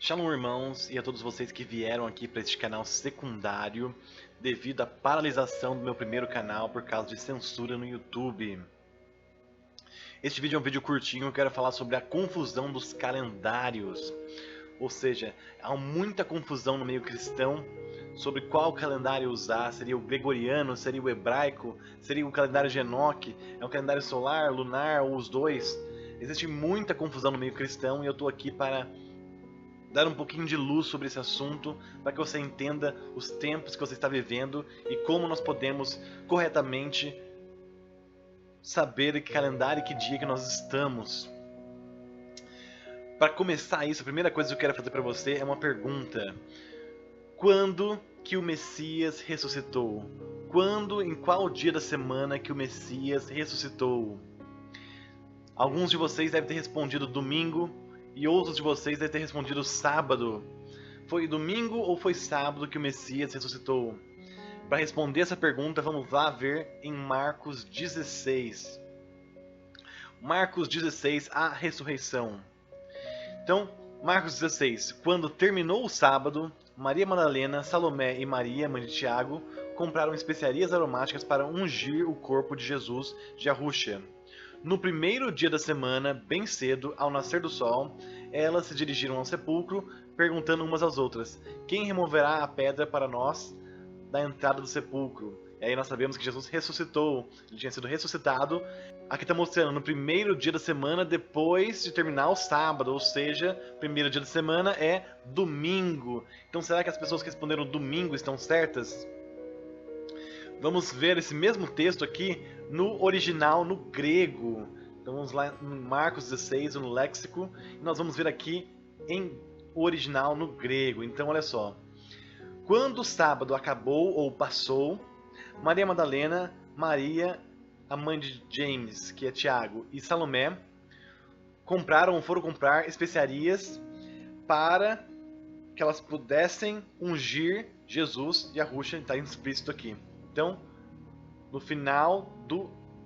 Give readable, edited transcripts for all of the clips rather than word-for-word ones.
Shalom, irmãos, e a todos vocês que vieram aqui para este canal secundário devido à paralisação do meu primeiro canal por causa de censura no YouTube. Este vídeo é um vídeo curtinho, eu quero falar sobre a confusão dos calendários. Ou seja, há muita confusão no meio cristão sobre qual calendário usar. Seria o gregoriano, seria o hebraico, seria o calendário de Enoque, é um calendário solar, lunar ou os dois. Existe muita confusão no meio cristão e eu estou aqui para dar um pouquinho de luz sobre esse assunto, para que você entenda os tempos que você está vivendo e como nós podemos corretamente saber em que calendário e que dia que nós estamos. Para começar isso, a primeira coisa que eu quero fazer para você é uma pergunta. Quando que o Messias ressuscitou? Quando, em qual dia da semana que o Messias ressuscitou? Alguns de vocês devem ter respondido domingo, e outros de vocês devem ter respondido sábado. Foi domingo ou foi sábado que o Messias ressuscitou? Para responder essa pergunta, vamos lá ver em Marcos 16. Marcos 16, a ressurreição. Então, Marcos 16. Quando terminou o sábado, Maria Madalena, Salomé e Maria, mãe de Tiago, compraram especiarias aromáticas para ungir o corpo de Jesus de Arruxa. No primeiro dia da semana, bem cedo, ao nascer do sol, elas se dirigiram ao sepulcro, perguntando umas às outras: quem removerá a pedra para nós da entrada do sepulcro? E aí nós sabemos que Jesus ressuscitou, ele tinha sido ressuscitado. Aqui está mostrando no primeiro dia da semana, depois de terminar o sábado, ou seja, primeiro dia da semana é domingo. Então será que as pessoas que responderam domingo estão certas? Vamos ver esse mesmo texto aqui no original, no grego. Então vamos lá em Marcos 16, no léxico, e nós vamos ver aqui em original no grego. Então olha só. Quando o sábado acabou ou passou, Maria Madalena, Maria, a mãe de James, que é Tiago, e Salomé foram comprar especiarias para que elas pudessem ungir Jesus de Arruxa, está explícito aqui. Então, no final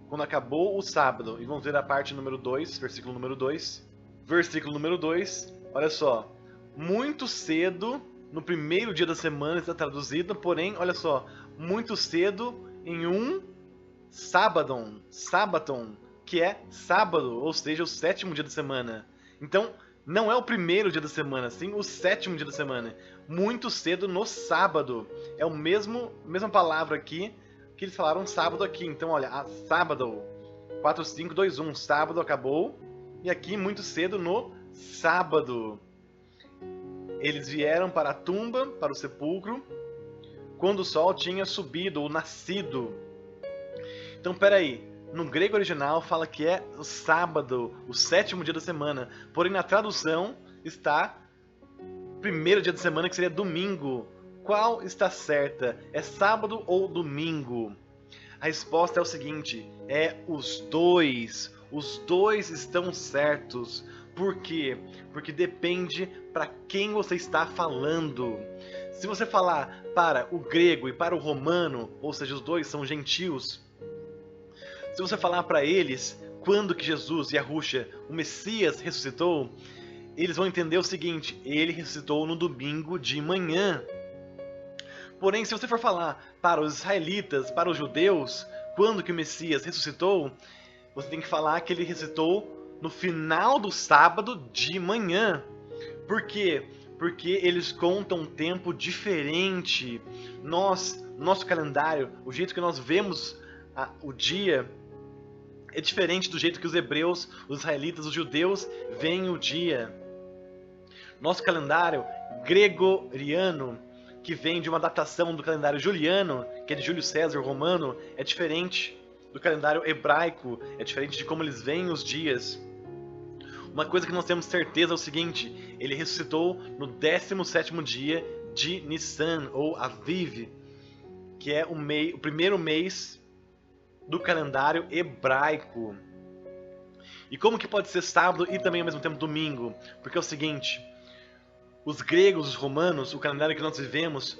quando acabou o sábado, e vamos ver a parte número 2, versículo número 2. Versículo número 2, olha só. Muito cedo, no primeiro dia da semana, está traduzido, porém, olha só. Muito cedo em um sábadon, que é sábado, ou seja, o sétimo dia da semana. Então, não é o primeiro dia da semana, sim o sétimo dia da semana. Muito cedo no sábado. É a mesma palavra aqui que eles falaram sábado aqui. Então, olha, sábado, 4, 5, 2, 1, sábado acabou. E aqui, muito cedo no sábado. Eles vieram para a tumba, para o sepulcro, quando o sol tinha subido ou nascido. Então, peraí. No grego original fala que é o sábado, o sétimo dia da semana. Porém, na tradução está primeiro dia da semana, que seria domingo. Qual está certa? É sábado ou domingo? A resposta é o seguinte, é os dois. Os dois estão certos. Por quê? Porque depende para quem você está falando. Se você falar para o grego e para o romano, ou seja, os dois são gentios, se você falar para eles quando que Jesus, Yahushua, o Messias, ressuscitou, eles vão entender o seguinte: ele ressuscitou no domingo de manhã. Porém, se você for falar para os israelitas, para os judeus, quando que o Messias ressuscitou, você tem que falar que ele ressuscitou no final do sábado de manhã. Por quê? Porque eles contam um tempo diferente. Nosso calendário, o jeito que nós vemos o dia, é diferente do jeito que os hebreus, os israelitas, os judeus veem o dia. Nosso calendário gregoriano, que vem de uma datação do calendário juliano, que é de Júlio César romano, é diferente do calendário hebraico, é diferente de como eles veem os dias. Uma coisa que nós temos certeza é o seguinte: ele ressuscitou no 17º dia de Nissan, ou Aviv, que é o primeiro mês do calendário hebraico. E como que pode ser sábado e também ao mesmo tempo domingo? Porque é o seguinte: os gregos, os romanos, o calendário que nós vivemos,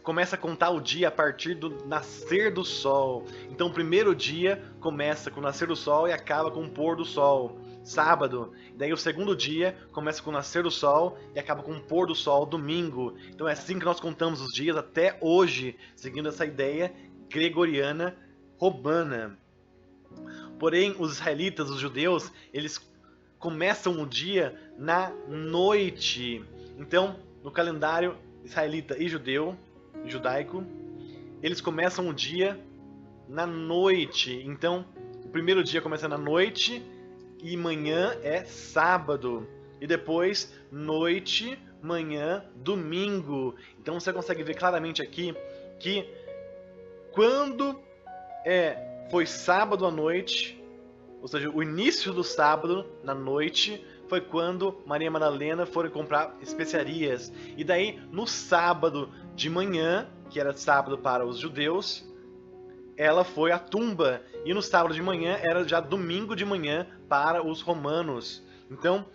começa a contar o dia a partir do nascer do sol. Então o primeiro dia começa com o nascer do sol e acaba com o pôr do sol, sábado. Daí o segundo dia começa com o nascer do sol e acaba com o pôr do sol, domingo. Então é assim que nós contamos os dias até hoje, seguindo essa ideia gregoriana romana. Porém, os israelitas, os judeus, eles começam o dia na noite. Então, no calendário israelita e judaico, eles começam o dia na noite. Então, o primeiro dia começa na noite e manhã é sábado. E depois, noite, manhã, domingo. Então você consegue ver claramente aqui que quando foi sábado à noite, ou seja, o início do sábado na noite, foi quando Maria Madalena foi comprar especiarias. E daí, no sábado de manhã, que era sábado para os judeus, ela foi à tumba. E no sábado de manhã era já domingo de manhã para os romanos. Então,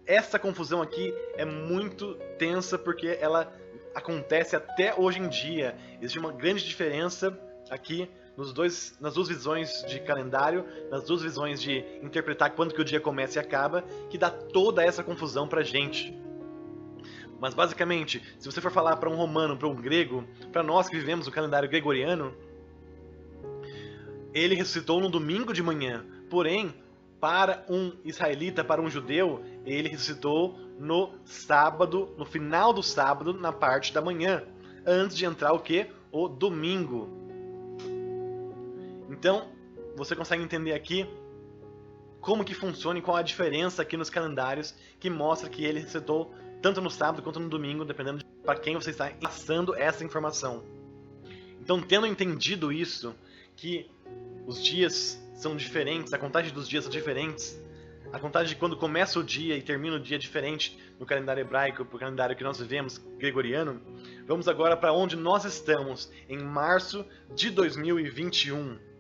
essa confusão aqui é muito tensa porque ela acontece até hoje em dia. Existe uma grande diferença aqui nas duas visões de calendário, nas duas visões de interpretar quando que o dia começa e acaba, que dá toda essa confusão pra gente. Mas basicamente, se você for falar para um romano, para um grego, para nós que vivemos o calendário gregoriano, ele ressuscitou no domingo de manhã. Porém, para um israelita, para um judeu, ele ressuscitou no sábado, no final do sábado, na parte da manhã, antes de entrar o quê? O domingo. Então, você consegue entender aqui como que funciona e qual a diferença aqui nos calendários que mostra que ele ressuscitou tanto no sábado quanto no domingo, dependendo de para quem você está passando essa informação. Então, tendo entendido isso, que os dias são diferentes, a contagem dos dias são diferentes, a contagem de quando começa o dia e termina o dia é diferente no calendário hebraico para o calendário que nós vivemos, gregoriano, vamos agora para onde nós estamos, em março de 2021.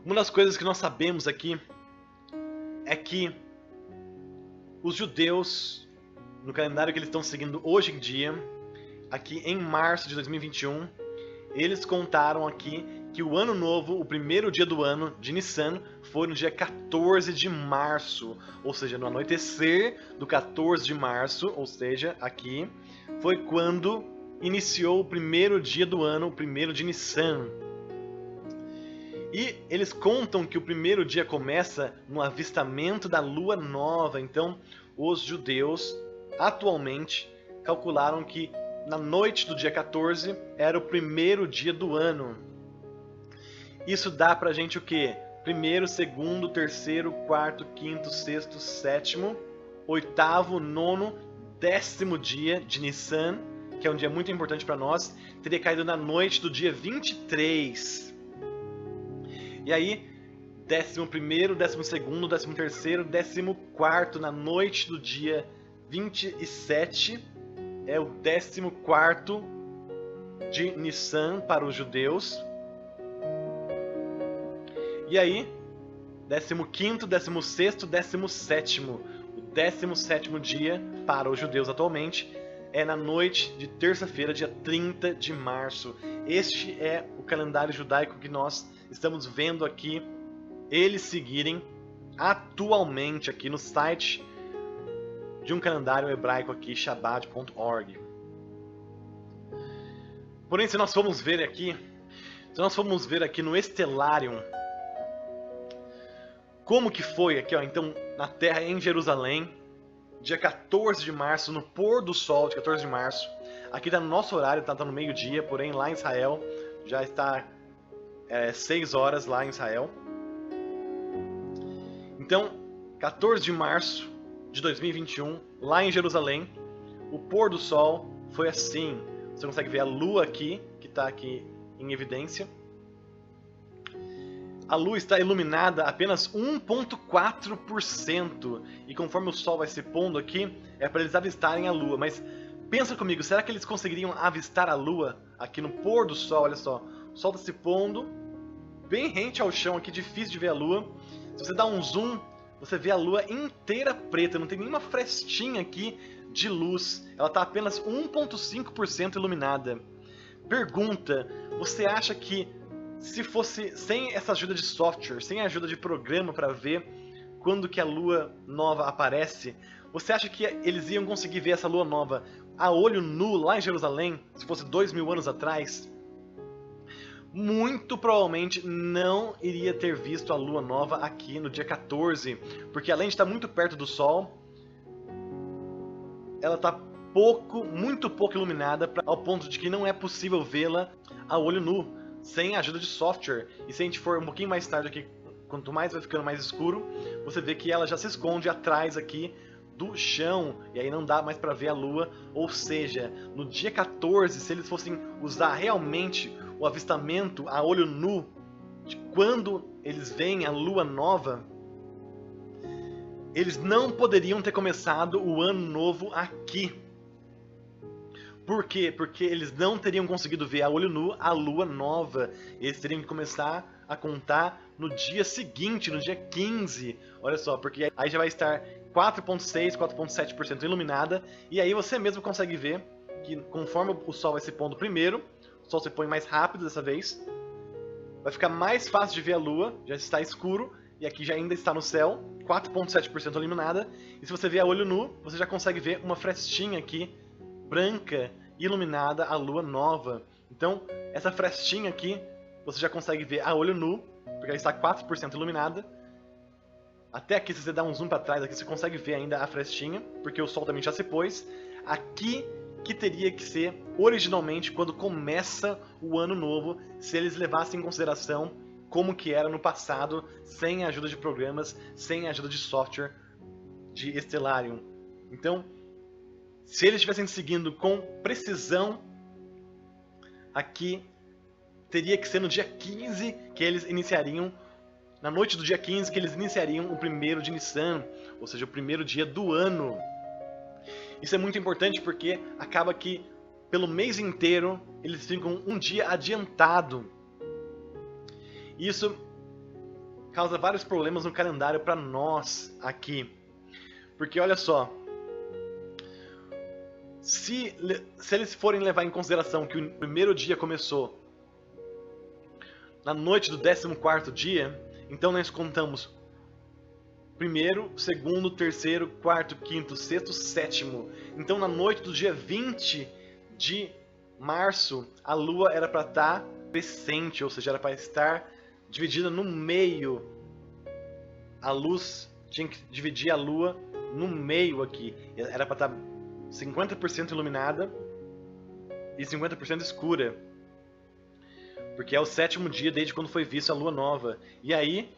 Uma das coisas que nós sabemos aqui é que os judeus, no calendário que eles estão seguindo hoje em dia, aqui em março de 2021, eles contaram aqui que o ano novo, o primeiro dia do ano de Nissan, foi no dia 14 de março, ou seja, no anoitecer do 14 de março, ou seja, aqui, foi quando iniciou o primeiro dia do ano, o primeiro de Nissan. E eles contam que o primeiro dia começa no avistamento da lua nova. Então, os judeus atualmente calcularam que na noite do dia 14 era o primeiro dia do ano. Isso dá pra gente o quê? Primeiro, segundo, terceiro, quarto, quinto, sexto, sétimo, oitavo, nono, 10º dia de Nissan, que é um dia muito importante para nós, teria caído na noite do dia 23. E aí, 11º, 12º, 13º, 14º, na noite do dia 27, é o 14º de Nissan para os judeus. E aí, 15º, 16º, 17º. O 17º dia para os judeus atualmente é na noite de terça-feira, dia 30 de março. Este é o calendário judaico que nós estamos vendo aqui eles seguirem atualmente aqui no site de um calendário hebraico aqui, Shabbat.org. Porém, se nós formos ver aqui no Stellarium, como que foi aqui, ó, então, na terra em Jerusalém, dia 14 de março, no pôr do sol de 14 de março, aqui tá no nosso horário, tá no meio-dia, porém lá em Israel já está 6 horas lá em Israel. Então, 14 de março de 2021, lá em Jerusalém, o pôr do sol foi assim. Você consegue ver a lua aqui, que está aqui em evidência. A lua está iluminada apenas 1,4%. E conforme o sol vai se pondo aqui, é para eles avistarem a lua. Mas pensa comigo, será que eles conseguiriam avistar a lua aqui no pôr do sol? Olha só, o sol está se pondo bem rente ao chão aqui, difícil de ver a lua. Se você dá um zoom você vê a lua inteira preta, não tem nenhuma frestinha aqui de luz. Ela está apenas 1,5% iluminada. Pergunta, você acha que se fosse sem essa ajuda de software, sem a ajuda de programa para ver quando que a lua nova aparece, você acha que eles iam conseguir ver essa lua nova a olho nu lá em Jerusalém, se fosse 2000 anos atrás? Muito provavelmente não iria ter visto a lua nova aqui no dia 14, porque além de estar muito perto do sol, ela está muito pouco iluminada, ao ponto de que não é possível vê-la a olho nu, sem a ajuda de software. E se a gente for um pouquinho mais tarde aqui, quanto mais vai ficando mais escuro, você vê que ela já se esconde atrás aqui do chão, e aí não dá mais para ver a lua. Ou seja, no dia 14, se eles fossem usar realmente o avistamento a olho nu, de quando eles veem a lua nova, eles não poderiam ter começado o ano novo aqui. Por quê? Porque eles não teriam conseguido ver a olho nu a lua nova. Eles teriam que começar a contar no dia seguinte, no dia 15. Olha só, porque aí já vai estar 4,6%, 4,7% iluminada. E aí você mesmo consegue ver que conforme o sol vai se pondo primeiro, o sol se põe mais rápido dessa vez, vai ficar mais fácil de ver a lua, já está escuro, e aqui já ainda está no céu, 4,7% iluminada. E se você ver a olho nu, você já consegue ver uma frestinha aqui, branca, iluminada, a lua nova. Então, essa frestinha aqui, você já consegue ver a olho nu, porque ela está 4% iluminada. Até aqui, se você dá um zoom para trás, aqui você consegue ver ainda a frestinha, porque o sol também já se pôs. Aqui que teria que ser, originalmente, quando começa o ano novo, se eles levassem em consideração como que era no passado, sem a ajuda de programas, sem a ajuda de software de Stellarium. Então, se eles estivessem seguindo com precisão, aqui teria que ser no dia 15 que eles iniciariam, na noite do dia 15 que eles iniciariam o primeiro de Nissan, ou seja, o primeiro dia do ano. Isso é muito importante porque acaba que pelo mês inteiro eles ficam um dia adiantado. Isso causa vários problemas no calendário para nós aqui. Porque olha só, se eles forem levar em consideração que o primeiro dia começou na noite do 14º dia, então nós contamos primeiro, segundo, terceiro, quarto, quinto, sexto, sétimo. Então na noite do dia 20 de março, a lua era para estar crescente, ou seja, era para estar dividida no meio. A luz tinha que dividir a lua no meio aqui. Era para estar 50% iluminada e 50% escura. Porque é o sétimo dia desde quando foi vista a lua nova. E aí,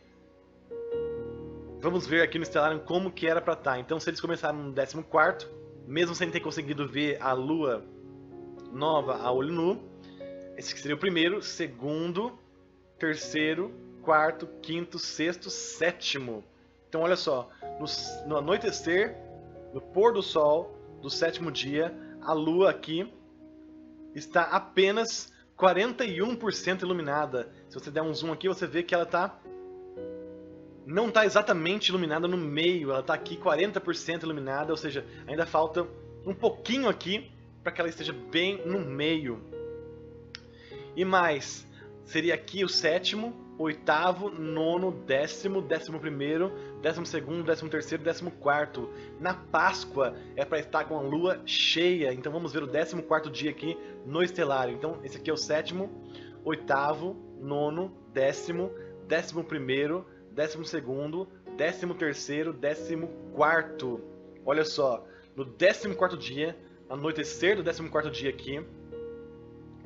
vamos ver aqui no Stellarium como que era para estar. Então, se eles começaram no 14º, mesmo sem ter conseguido ver a lua nova a olho nu, esse seria o primeiro, segundo, terceiro, quarto, quinto, sexto, sétimo. Então, olha só, no anoitecer, no pôr do sol do sétimo dia, a lua aqui está apenas 41% iluminada. Se você der um zoom aqui, você vê que ela não está exatamente iluminada no meio, ela está aqui 40% iluminada, ou seja, ainda falta um pouquinho aqui para que ela esteja bem no meio. E mais, seria aqui o sétimo, oitavo, nono, décimo, 11º, 12º, 13º, 14º. Na Páscoa é para estar com a lua cheia. Então vamos ver o 14º dia aqui no Stellarium. Então esse aqui é o sétimo, oitavo, nono, décimo, 11º, 12º, 13º, 14º. Olha só, no 14º dia, anoitecer do 14º dia aqui,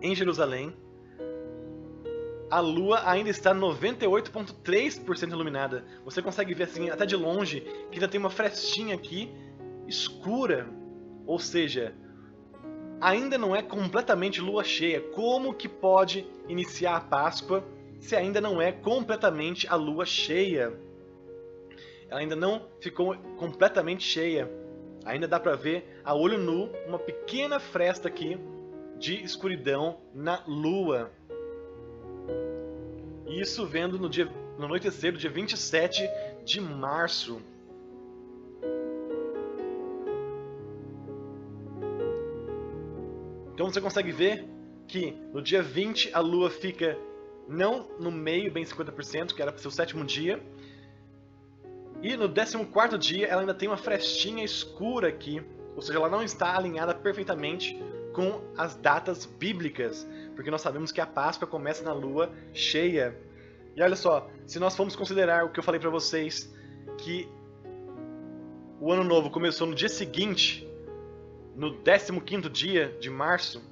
em Jerusalém, a lua ainda está 98,3% iluminada. Você consegue ver assim, até de longe, que ainda tem uma frestinha aqui, escura. Ou seja, ainda não é completamente lua cheia. Como que pode iniciar a Páscoa se ainda não é completamente a lua cheia? Ela ainda não ficou completamente cheia. Ainda dá para ver a olho nu uma pequena fresta aqui de escuridão na lua. E isso vendo no anoitecer do dia 27 de março. Então você consegue ver que no dia 20 a lua fica não no meio, bem 50%, que era para o seu 7º dia. E no 14º dia ela ainda tem uma frestinha escura aqui, ou seja, ela não está alinhada perfeitamente com as datas bíblicas, porque nós sabemos que a Páscoa começa na lua cheia. E olha só, se nós formos considerar o que eu falei para vocês, que o Ano Novo começou no dia seguinte, no 15º dia de março,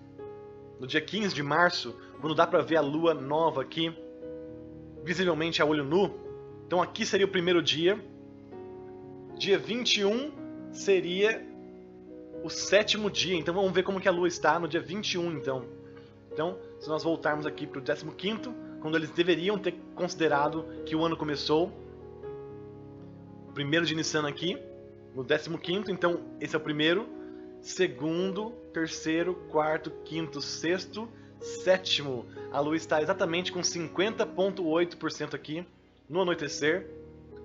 no dia 15 de março, quando dá para ver a lua nova aqui, visivelmente a olho nu. Então aqui seria o primeiro dia. Dia 21 seria o 7º dia. Então vamos ver como que a lua está no dia 21 então. Então, se nós voltarmos aqui para o 15º, quando eles deveriam ter considerado que o ano começou, 1º de Nissan aqui, no 15º, então esse é o primeiro, 2º, 3º, 4º, 5º, 6º, 7º. A lua está exatamente com 50,8% aqui no anoitecer.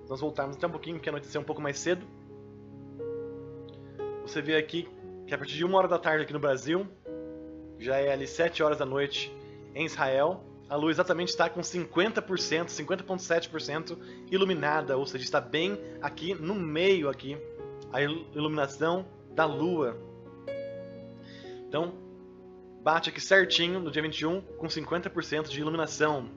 Nós voltarmos até um pouquinho, porque anoiteceu um pouco mais cedo. Você vê aqui que a partir de 1 hora da tarde aqui no Brasil, já é ali 7 horas da noite em Israel, a lua exatamente está com 50%, 50,7% iluminada, ou seja, está bem aqui no meio aqui, a iluminação da lua. Então, bate aqui certinho no dia 21 com 50% de iluminação.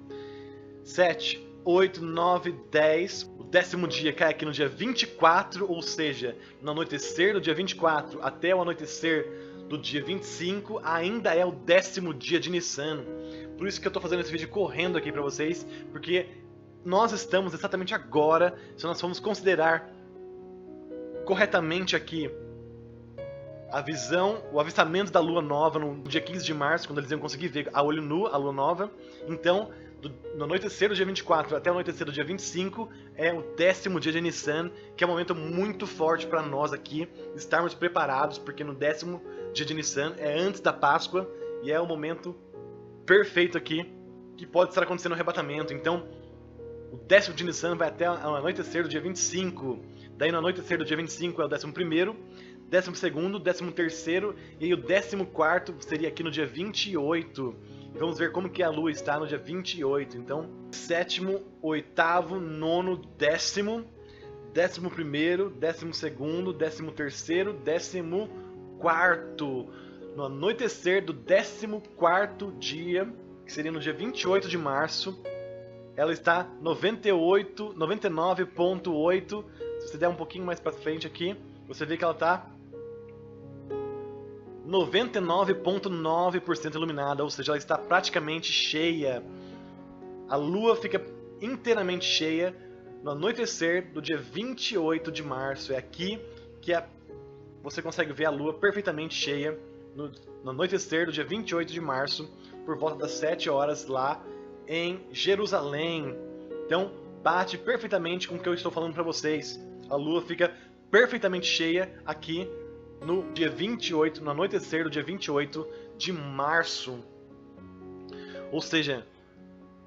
7, 8, 9, 10. O 10º dia cai aqui no dia 24, ou seja, no anoitecer do dia 24 até o anoitecer do dia 25, ainda é o 10º dia de Nissan. Por isso que eu estou fazendo esse vídeo correndo aqui para vocês, porque nós estamos exatamente agora, se nós formos considerar corretamente aqui a visão, o avistamento da lua nova no dia 15 de março, quando eles iam conseguir ver a olho nu a lua nova. Então, no anoitecer do dia 24 até o anoitecer do dia 25 é o 10º dia de Nissan, que é um momento muito forte para nós aqui estarmos preparados, porque no 10º dia de Nissan é antes da Páscoa e é o momento perfeito aqui que pode estar acontecendo o arrebatamento. Então, o 10º de Nissan vai até o anoitecer do dia 25. Daí no anoitecer do dia 25 é o 11º, 12º, 13º e aí o 14º seria aqui no dia 28. Vamos ver como que a lua está no dia 28. Então, 7º, 8º, 9º, 10º, 11º, 12º, 13º, 14º. No anoitecer do 14º dia, que seria no dia 28 de março, ela está 99,8. Se você der um pouquinho mais para frente aqui, você vê que ela está 99,9% iluminada, ou seja, ela está praticamente cheia. A lua fica inteiramente cheia no anoitecer do dia 28 de março. É aqui que você consegue ver a lua perfeitamente cheia no anoitecer do dia 28 de março, por volta das 7 horas lá em Jerusalém. Então, bate perfeitamente com o que eu estou falando para vocês. A lua fica perfeitamente cheia aqui no dia 28, no anoitecer do dia 28 de março. Ou seja,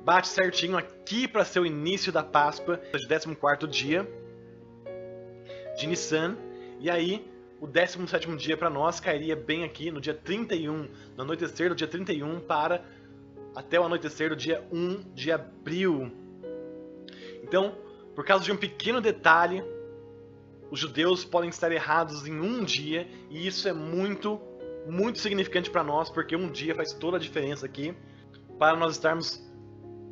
bate certinho aqui para ser o início da Páscoa, de 14º dia de Nissan. E aí, o 17º dia para nós cairia bem aqui no dia 31, no anoitecer do dia 31 para até o anoitecer do dia 1 de abril. Então, por causa de um pequeno detalhe, os judeus podem estar errados em um dia, e isso é muito, muito significante para nós, porque um dia faz toda a diferença aqui, para nós estarmos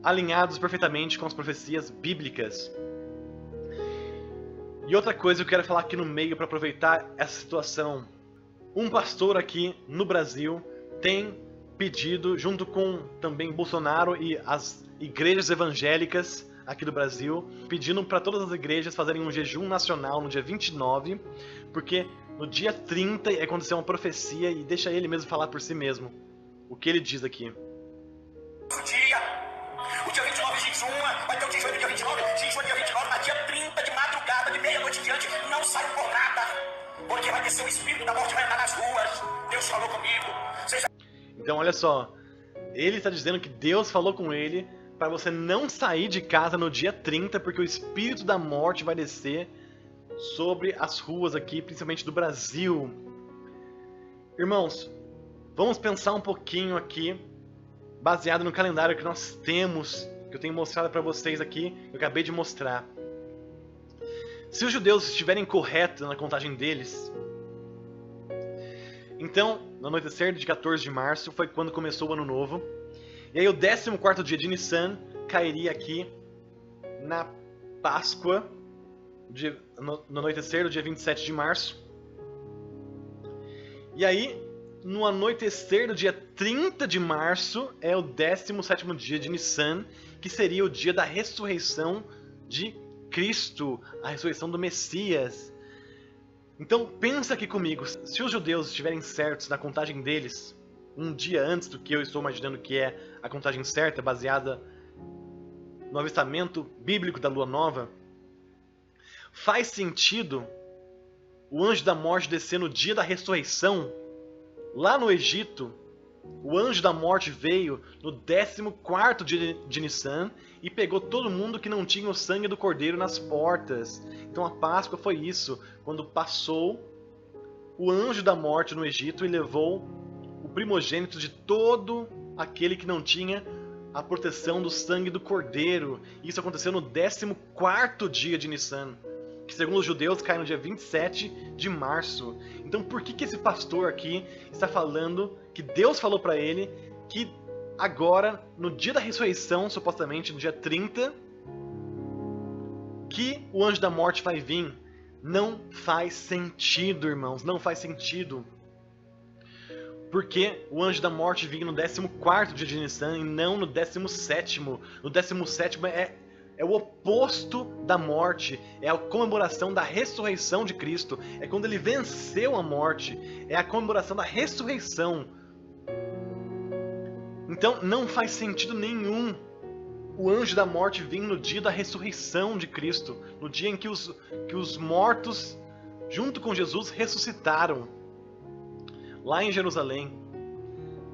alinhados perfeitamente com as profecias bíblicas. E outra coisa que eu quero falar aqui no meio para aproveitar essa situação. Um pastor aqui no Brasil tem pedido, junto com também Bolsonaro e as igrejas evangélicas aqui do Brasil, pedindo para todas as igrejas fazerem um jejum nacional no dia 29, porque no dia 30 aconteceu uma profecia, e deixa ele mesmo falar por si mesmo o que ele diz aqui. O dia 29 de jejum, vai ter o jejum no dia 29, jejum no dia 29, na dia 30 de madrugada, de meia-noite em diante, não saio por nada, porque vai descer o espírito da morte, vai andar nas ruas. Deus falou comigo. Então olha só, ele está dizendo que Deus falou com ele para você não sair de casa no dia 30, porque o espírito da morte vai descer sobre as ruas aqui, principalmente do Brasil. Irmãos, vamos pensar um pouquinho aqui, baseado no calendário que nós temos, que eu tenho mostrado para vocês aqui, eu acabei de mostrar. Se os judeus estiverem corretos na contagem deles, então, no anoitecer de 14 de março foi quando começou o ano novo. E aí o 14º dia de Nissan cairia aqui na Páscoa, no anoitecer do dia 27 de março. E aí, no anoitecer do dia 30 de março, é o 17º dia de Nissan, que seria o dia da ressurreição de Cristo, a ressurreição do Messias. Então pensa aqui comigo, se os judeus estiverem certos na contagem deles, um dia antes do que eu estou imaginando que é a contagem certa, baseada no avistamento bíblico da lua nova, faz sentido o anjo da morte descer no dia da ressurreição? Lá no Egito, o anjo da morte veio no 14º dia de Nissan e pegou todo mundo que não tinha o sangue do cordeiro nas portas. Então a Páscoa foi isso, quando passou o anjo da morte no Egito e levou o primogênito de todo aquele que não tinha a proteção do sangue do cordeiro. Isso aconteceu no 14º dia de Nissan, que segundo os judeus cai no dia 27 de março. Então por que esse pastor aqui está falando que Deus falou para ele que agora, no dia da ressurreição, supostamente no dia 30, que o anjo da morte vai vir? Não faz sentido, irmãos, não faz sentido. Porque o anjo da morte vinha no 14º dia de Nissan e não no 17º. No 17º é o oposto da morte, é a comemoração da ressurreição de Cristo, é quando ele venceu a morte, é a comemoração da ressurreição. Então não faz sentido nenhum o anjo da morte vir no dia da ressurreição de Cristo, no dia em que os mortos, junto com Jesus, ressuscitaram, lá em Jerusalém.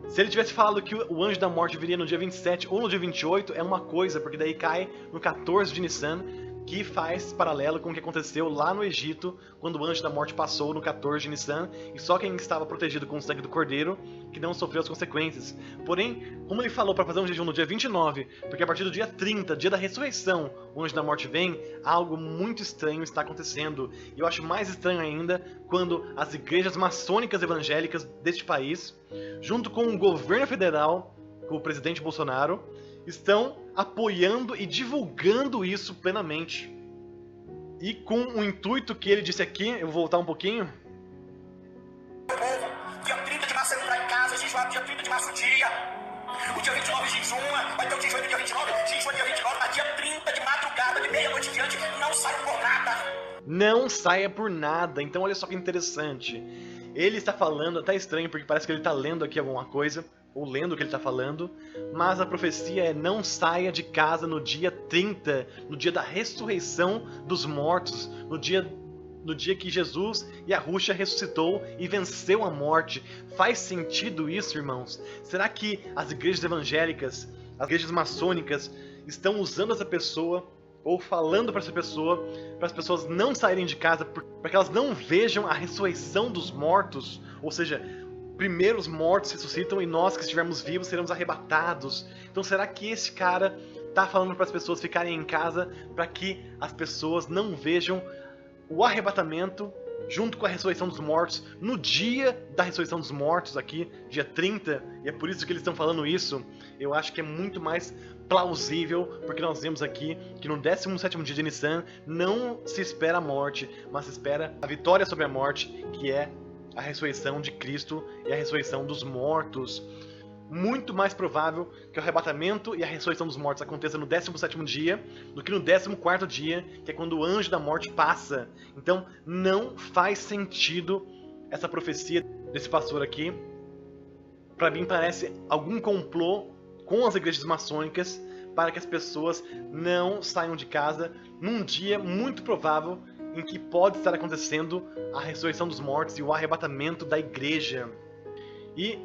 Se ele tivesse falado que o anjo da morte viria no dia 27 ou no dia 28, é uma coisa, porque daí cai no 14 de Nissan, que faz paralelo com o que aconteceu lá no Egito, quando o anjo da morte passou no 14 de Nissan, e só quem estava protegido com o sangue do cordeiro, que não sofreu as consequências. Porém, como ele falou para fazer um jejum no dia 29, porque a partir do dia 30, dia da ressurreição, o anjo da morte vem, algo muito estranho está acontecendo. E eu acho mais estranho ainda quando as igrejas maçônicas evangélicas deste país, junto com o governo federal, com o presidente Bolsonaro, estão apoiando e divulgando isso plenamente. E com o intuito que ele disse aqui, eu vou voltar um pouquinho. Dia 30 de março eu entrar em casa, jejuar dia 30 de março o dia. O dia 29 jejuma, vai ter o jejum no dia 29, jejum dia 29, mas dia 30 de madrugada, de meia-noite em diante, não saio por nada. Não saia por nada. Então olha só que interessante. Ele está falando, até estranho, porque parece que ele está lendo aqui alguma coisa, ou lendo o que ele está falando, mas a profecia é: não saia de casa no dia 30, no dia da ressurreição dos mortos, no dia que Jesus e a Rússia ressuscitou e venceu a morte. Faz sentido isso, irmãos? Será que as igrejas evangélicas, as igrejas maçônicas, estão usando essa pessoa, ou falando para essa pessoa, para as pessoas não saírem de casa, para que elas não vejam a ressurreição dos mortos? Ou seja, primeiro os mortos ressuscitam e nós que estivermos vivos seremos arrebatados. Então será que esse cara está falando para as pessoas ficarem em casa para que as pessoas não vejam o arrebatamento junto com a ressurreição dos mortos no dia da ressurreição dos mortos aqui, dia 30? E é por isso que eles estão falando isso. Eu acho que é muito mais plausível, porque nós vemos aqui que no 17º dia de Nissan não se espera a morte, mas se espera a vitória sobre a morte, que é a ressurreição de Cristo e a ressurreição dos mortos. Muito mais provável que o arrebatamento e a ressurreição dos mortos aconteça no 17º dia do que no 14º dia, que é quando o anjo da morte passa. Então não faz sentido essa profecia desse pastor aqui. Para mim parece algum complô com as igrejas maçônicas para que as pessoas não saiam de casa num dia muito provável em que pode estar acontecendo a ressurreição dos mortos e o arrebatamento da igreja. E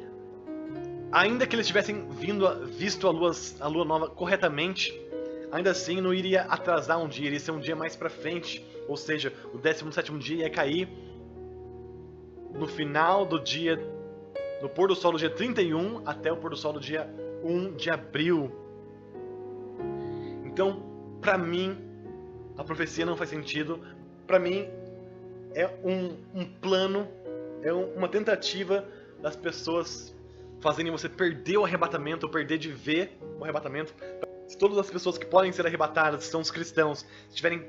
ainda que eles tivessem visto a lua nova corretamente, ainda assim não iria atrasar um dia, iria ser um dia mais pra frente. Ou seja, o 17º dia ia cair no final do dia, no pôr do sol do dia 31 até o pôr do sol do dia 1 de abril. Então, pra mim, a profecia não faz sentido. Pra mim, é um plano, é uma tentativa das pessoas fazerem você perder o arrebatamento, ou perder de ver o arrebatamento. Se todas as pessoas que podem ser arrebatadas são os cristãos, estiverem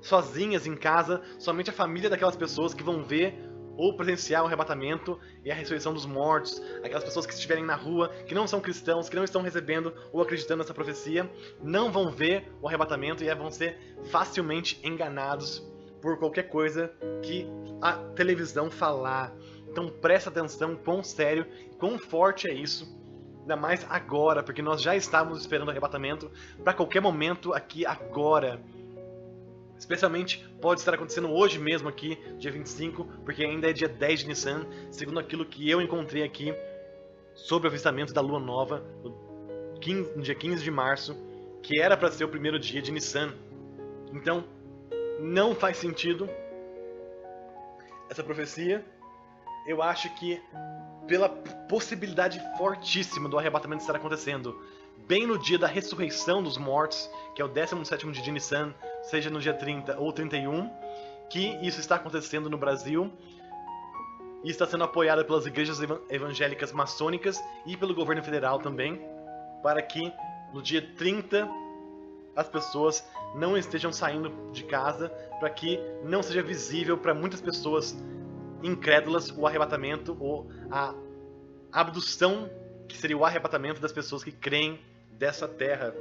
sozinhas em casa, somente a família daquelas pessoas que vão ver ou presenciar o arrebatamento e a ressurreição dos mortos, aquelas pessoas que estiverem na rua, que não são cristãos, que não estão recebendo ou acreditando nessa profecia, não vão ver o arrebatamento e vão ser facilmente enganados por qualquer coisa que a televisão falar. Então presta atenção quão sério e quão forte é isso, ainda mais agora, porque nós já estávamos esperando o arrebatamento para qualquer momento aqui agora. Especialmente pode estar acontecendo hoje mesmo aqui, dia 25, porque ainda é dia 10 de Nissan, segundo aquilo que eu encontrei aqui sobre o avistamento da lua nova, no dia 15 de março, que era para ser o primeiro dia de Nissan. Então, não faz sentido essa profecia. Eu acho que pela possibilidade fortíssima do arrebatamento estar acontecendo bem no dia da ressurreição dos mortos, que é o 17º dia de Nissan, seja no dia 30 ou 31, que isso está acontecendo no Brasil e está sendo apoiado pelas igrejas evangélicas maçônicas e pelo governo federal também, para que no dia 30 as pessoas não estejam saindo de casa, para que não seja visível para muitas pessoas incrédulas o arrebatamento ou a abdução, que seria o arrebatamento das pessoas que creem dessa terra.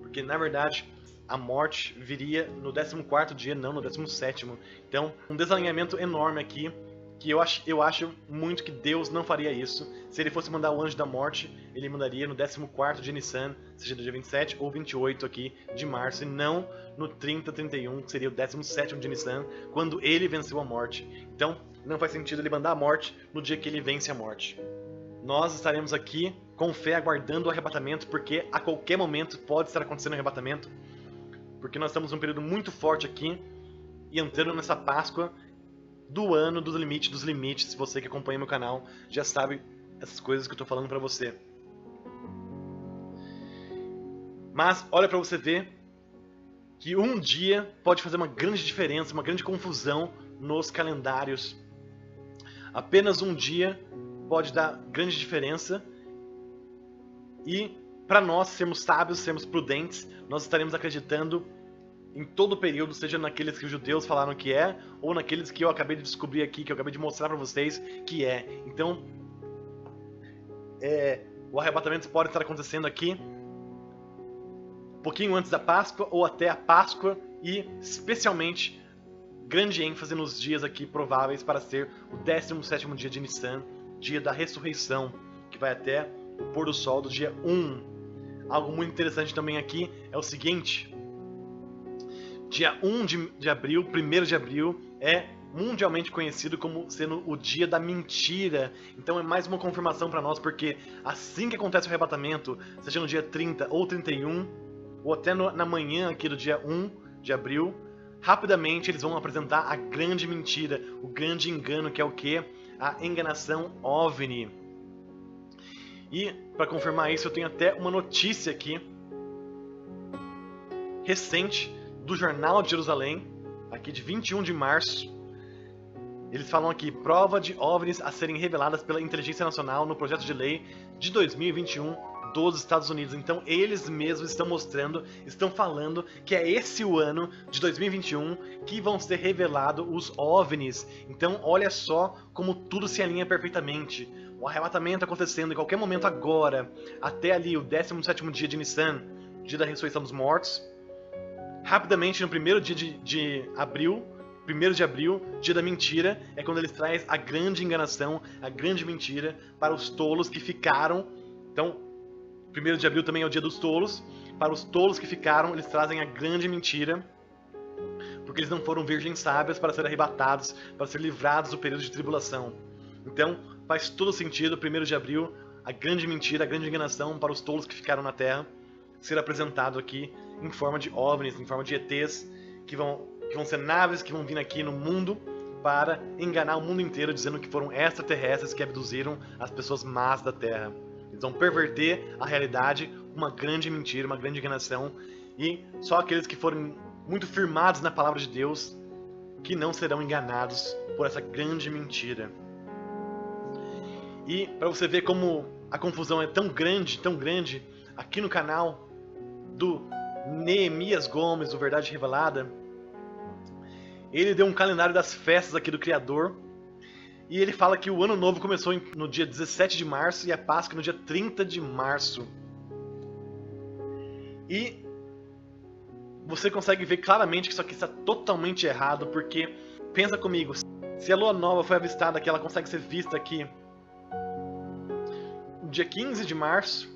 Porque na verdade a morte viria no 14º dia, não no 17º. Então, um desalinhamento enorme aqui, que eu acho muito que Deus não faria isso. Se ele fosse mandar o anjo da morte, ele mandaria no 14º de Nissan, seja no dia 27 ou 28 aqui de março, e não no 30, 31, que seria o 17º de Nissan, quando ele venceu a morte. Então, não faz sentido ele mandar a morte no dia que ele vence a morte. Nós estaremos aqui com fé aguardando o arrebatamento, porque a qualquer momento pode estar acontecendo o arrebatamento, porque nós estamos num período muito forte aqui e entrando nessa Páscoa do ano dos limites. Se você que acompanha meu canal já sabe essas coisas que eu estou falando para você. Mas olha para você ver que um dia pode fazer uma grande diferença, uma grande confusão nos calendários. Apenas um dia pode dar grande diferença, e para nós sermos sábios, sermos prudentes, nós estaremos acreditando em todo o período, seja naqueles que os judeus falaram que é, ou naqueles que eu acabei de descobrir aqui, que eu acabei de mostrar para vocês que é. Então, o arrebatamento pode estar acontecendo aqui um pouquinho antes da Páscoa, ou até a Páscoa, e especialmente grande ênfase nos dias aqui prováveis para ser o 17º dia de Nissan, dia da ressurreição, que vai até o pôr do sol do dia 1. Algo muito interessante também aqui é o seguinte: dia 1 de abril, 1º de abril, é mundialmente conhecido como sendo o dia da mentira. Então é mais uma confirmação para nós, porque assim que acontece o arrebatamento, seja no dia 30 ou 31, ou até na manhã aqui do dia 1 de abril, rapidamente eles vão apresentar a grande mentira, o grande engano, que é o quê? A enganação OVNI. E para confirmar isso, eu tenho até uma notícia aqui recente do Jornal de Jerusalém, aqui de 21 de março. Eles falam aqui: prova de OVNIs a serem reveladas pela Inteligência Nacional no projeto de lei de 2021 dos Estados Unidos. Então eles mesmos estão mostrando, estão falando que é esse o ano de 2021 que vão ser revelados os OVNIs. Então olha só como tudo se alinha perfeitamente. O arrebatamento acontecendo em qualquer momento agora, até ali o 17º dia de Nissan, dia da ressurreição dos mortos. Rapidamente, no primeiro dia de abril, 1º de abril, dia da mentira, é quando eles trazem a grande enganação, a grande mentira para os tolos que ficaram. Então, 1º de abril também é o dia dos tolos. Para os tolos que ficaram, eles trazem a grande mentira, porque eles não foram virgens sábias para serem arrebatados, para serem livrados do período de tribulação. Então, faz todo sentido, 1º de abril, a grande mentira, a grande enganação para os tolos que ficaram na Terra, ser apresentado aqui em forma de OVNIs, em forma de ETs, que vão ser naves que vão vir aqui no mundo para enganar o mundo inteiro, dizendo que foram extraterrestres que abduziram as pessoas más da Terra. Eles vão perverter a realidade, uma grande mentira, uma grande enganação, e só aqueles que forem muito firmados na palavra de Deus que não serão enganados por essa grande mentira. E para você ver como a confusão é tão grande, aqui no canal do Neemias Gomes, do Verdade Revelada, ele deu um calendário das festas aqui do Criador, e ele fala que o Ano Novo começou no dia 17 de março e a Páscoa no dia 30 de março. E você consegue ver claramente que isso aqui está totalmente errado, porque, pensa comigo, se a Lua Nova foi avistada aqui, ela consegue ser vista aqui no dia 15 de março,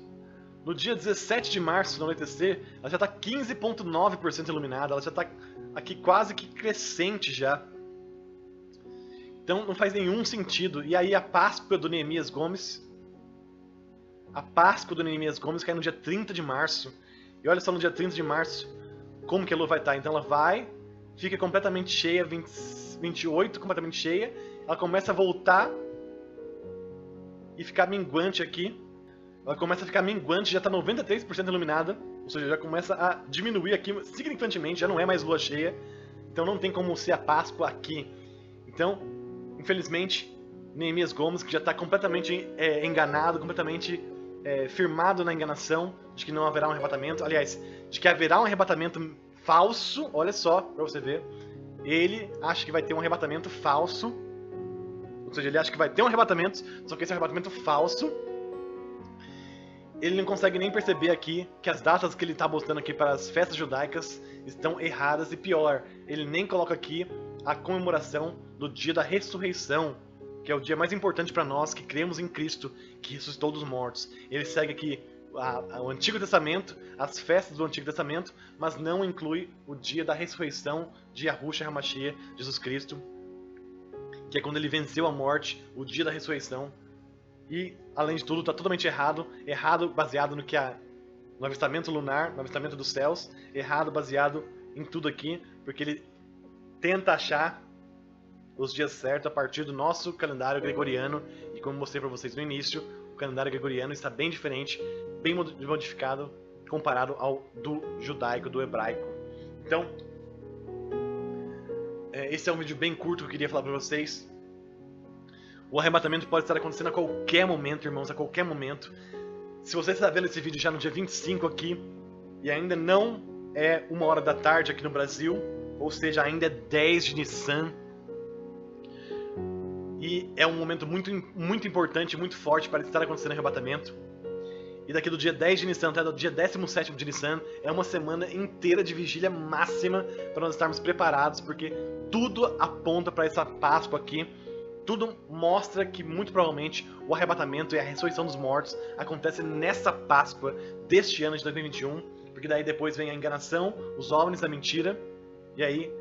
no dia 17 de março, no anoitecer, ela já está 15,9% iluminada, ela já está aqui quase que crescente já. Então não faz nenhum sentido. E aí a Páscoa do Neemias Gomes, cai no dia 30 de março. E olha só no dia 30 de março como que a Lua vai estar. Então ela fica completamente cheia, 28 completamente cheia. Ela começa a voltar e ficar minguante aqui. Ela começa a ficar minguante, já está 93% iluminada. Ou seja, já começa a diminuir aqui significativamente, já não é mais lua cheia. Então não tem como ser a Páscoa aqui. Então, infelizmente, Neemias Gomes, que já está completamente enganado, completamente firmado na enganação de que não haverá um arrebatamento. Aliás, de que haverá um arrebatamento falso. Olha só, para você ver. Ele acha que vai ter um arrebatamento falso. Ou seja, ele acha que vai ter um arrebatamento, só que esse é um arrebatamento falso. Ele não consegue nem perceber aqui que as datas que ele está botando aqui para as festas judaicas estão erradas, e pior, ele nem coloca aqui a comemoração do dia da ressurreição, que é o dia mais importante para nós que cremos em Cristo, que ressuscitou dos mortos. Ele segue aqui o Antigo Testamento, as festas do Antigo Testamento, mas não inclui o dia da ressurreição de Yahushua HaMashiach, Jesus Cristo, que é quando ele venceu a morte, o dia da ressurreição. E, além de tudo, está totalmente errado baseado no avistamento lunar, no avistamento dos céus, errado baseado em tudo aqui, porque ele tenta achar os dias certos a partir do nosso calendário gregoriano, e como mostrei para vocês no início, o calendário gregoriano está bem diferente, bem modificado, comparado ao do judaico, do hebraico. Então, esse é um vídeo bem curto que eu queria falar para vocês. O arrebatamento pode estar acontecendo a qualquer momento, irmãos, a qualquer momento. Se você está vendo esse vídeo já no dia 25 aqui, e ainda não é 1h da tarde aqui no Brasil, ou seja, ainda é 10 de Nissan, e é um momento muito importante, muito forte para estar acontecendo o arrebatamento. E daqui do dia 10 de Nissan até do dia 17º de Nissan é uma semana inteira de vigília máxima para nós estarmos preparados, porque tudo aponta para essa Páscoa aqui. Tudo mostra que, muito provavelmente, o arrebatamento e a ressurreição dos mortos acontece nessa Páscoa deste ano de 2021, porque daí depois vem a enganação, os OVNIs da mentira, e aí,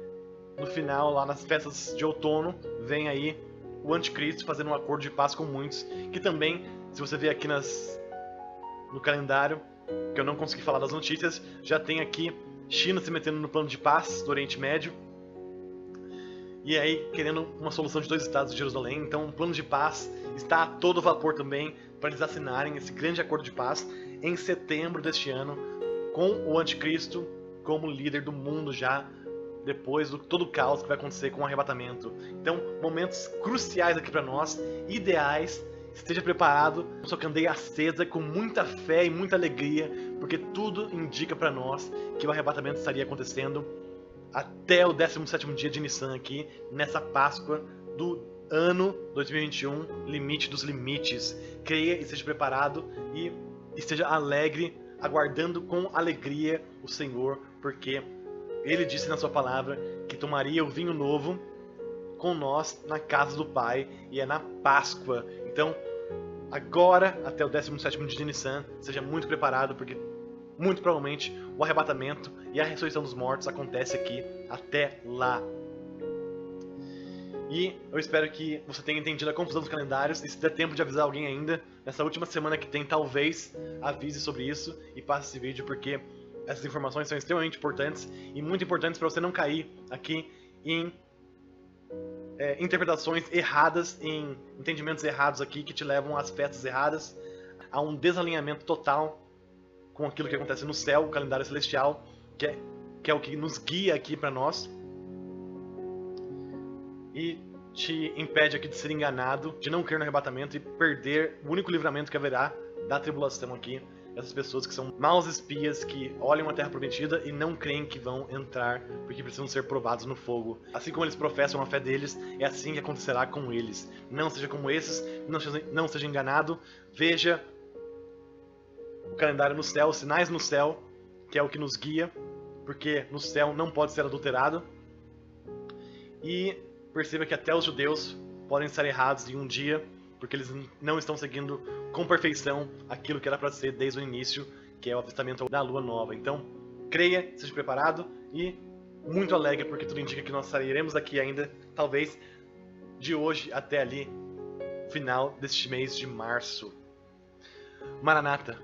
no final, lá nas festas de outono, vem aí o anticristo fazendo um acordo de paz com muitos, que também, se você ver aqui no calendário, que eu não consegui falar das notícias, já tem aqui China se metendo no plano de paz do Oriente Médio, e aí querendo uma solução de 2 estados de Jerusalém. Então o plano de paz está a todo vapor também para eles assinarem esse grande acordo de paz em setembro deste ano, com o anticristo como líder do mundo já, depois do todo o caos que vai acontecer com o arrebatamento. Então, momentos cruciais aqui para nós, ideais. Esteja preparado, com sua candeia acesa, com muita fé e muita alegria, porque tudo indica para nós que o arrebatamento estaria acontecendo até o 17º dia de Nissan aqui, nessa Páscoa do ano 2021, limite dos limites. Creia e esteja preparado e esteja alegre, aguardando com alegria o Senhor, porque Ele disse na sua palavra que tomaria o vinho novo com nós na casa do Pai, e é na Páscoa. Então, agora, até o 17º dia de Nissan, seja muito preparado, porque muito provavelmente o arrebatamento e a ressurreição dos mortos acontece aqui até lá. E eu espero que você tenha entendido a confusão dos calendários, e se der tempo de avisar alguém ainda, nessa última semana que tem, talvez avise sobre isso e passe esse vídeo, porque essas informações são extremamente importantes e muito importantes para você não cair aqui em interpretações erradas, em entendimentos errados aqui que te levam às festas erradas, a um desalinhamento total com aquilo que acontece no céu, o calendário celestial, que é o que nos guia aqui para nós, e te impede aqui de ser enganado, de não crer no arrebatamento e perder o único livramento que haverá da tribulação aqui. Essas pessoas que são maus espias, que olham a terra prometida e não creem que vão entrar, porque precisam ser provados no fogo. Assim como eles professam a fé deles, é assim que acontecerá com eles. Não seja como esses, não seja enganado. Veja o calendário no céu, os sinais no céu, que é o que nos guia, porque no céu não pode ser adulterado. E perceba que até os judeus podem estar errados em um dia, porque eles não estão seguindo com perfeição aquilo que era para ser desde o início, que é o avistamento da lua nova. Então, creia, seja preparado e muito alegre, porque tudo indica que nós sairemos daqui ainda, talvez, de hoje até ali, final deste mês de março. Maranata!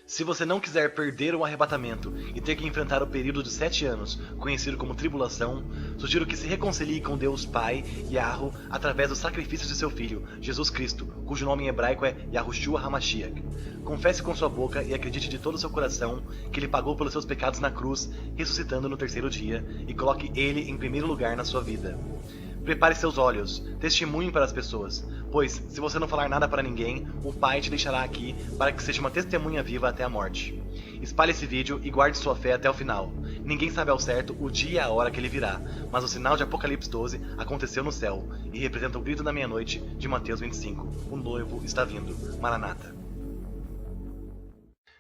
Se você não quiser perder o arrebatamento e ter que enfrentar o período de 7 anos, conhecido como tribulação, sugiro que se reconcilie com Deus Pai, Yahweh, através do sacrifício de seu Filho, Jesus Cristo, cujo nome em hebraico é Yahushua HaMashiach. Confesse com sua boca e acredite de todo o seu coração que Ele pagou pelos seus pecados na cruz, ressuscitando no terceiro dia, e coloque Ele em primeiro lugar na sua vida. Prepare seus olhos, testemunhe para as pessoas, pois, se você não falar nada para ninguém, o Pai te deixará aqui para que seja uma testemunha viva até a morte. Espalhe esse vídeo e guarde sua fé até o final. Ninguém sabe ao certo o dia e a hora que ele virá, mas o sinal de Apocalipse 12 aconteceu no céu, e representa o grito da meia-noite de Mateus 25. O noivo está vindo. Maranata.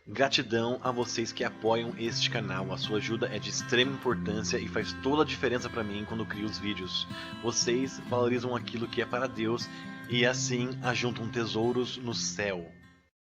Gratidão a vocês que apoiam este canal, a sua ajuda é de extrema importância e faz toda a diferença para mim quando crio os vídeos. Vocês valorizam aquilo que é para Deus e assim ajuntam tesouros no céu.